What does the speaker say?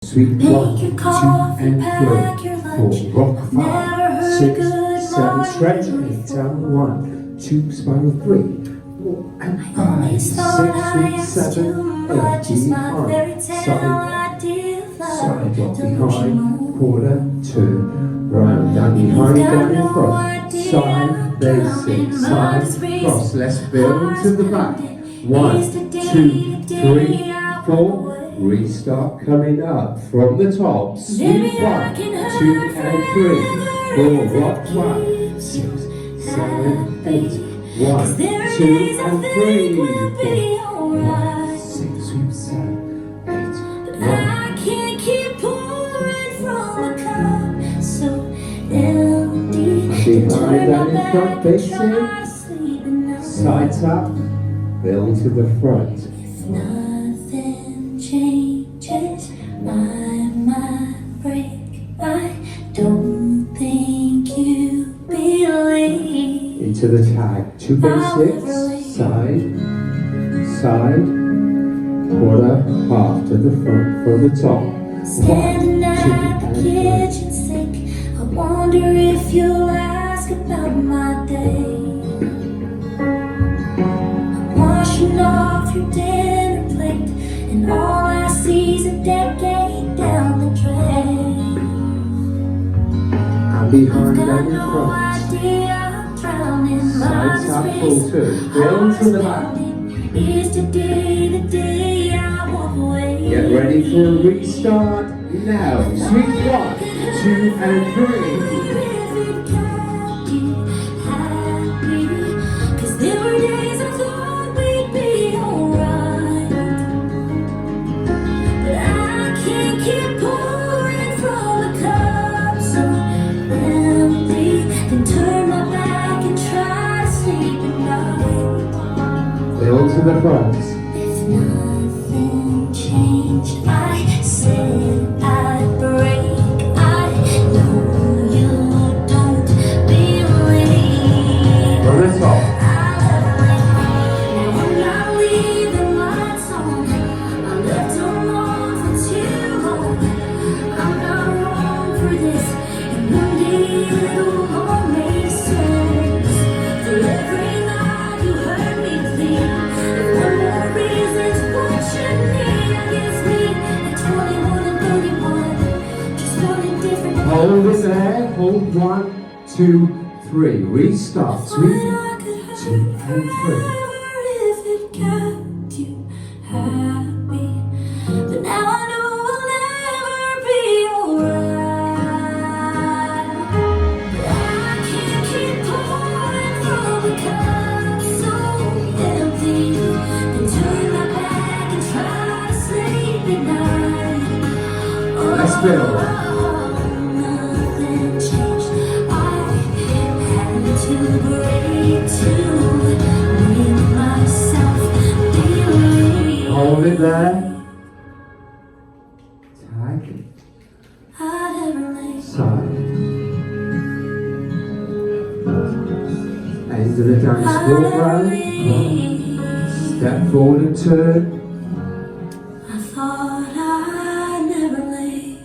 Sweep 1, 2 and 3, 4, rock 5, 6, 7, stretch 8, down 1, 2, spiral 3, 4 and 5, 6, sweep 7, 8, behind, side drop behind, quarter, turn, round, down behind, down in front, side, basic, side, cross, let's build to the back, 1, 2, 3, 4, restart coming up from the top, sweep 1, 2 and 3, 4, rock 5, 6, 7, 8, 1, 2 and 3, 4, 1, 6, sweep 7, 8, 1. I can't keep pouring from a cup so empty. Behind and in front, facing, side tap, build to the front. Nothing changes, my mind break. I don't think you believe. Into the tag, 2 basics, side, side, quarter, half to the front, from the top. 1, 2 Standing at the and kitchen sink, I wonder if you'll ask about my day. I'm washing off your dinner plate, and all I see is a decade down the drain. And behind Got and in no front. idea I'm drowning. Side tap, full turn, build to the back. Is today the day I walk away? Get ready for a restart now. Sweep 1, 2 and 3. Build to the front. If nothing changed, I said I'd break. I know you don't believe. From the top. I'm not leaving lights on. I left them on for too long. I'm not wrong for this, and one day it'll all make sense. For every night you heard me plead, if one more reason's what you need against me. At 21 and 31, just wanted different. Hold it there. Hold 1, 2, 3. Restart. Sweep 2 and 3. If it kept you happy, but now I know I'll never be alright. I can't keep pouring from a cup so empty, then turn my back and try to sleep at night. Let's build. Nothing changed. I had to break to make myself believe. Hold it there. Tag. I'd ever lay. Side. End of the dance floor round. Step forward and turn. I thought I'd never leave.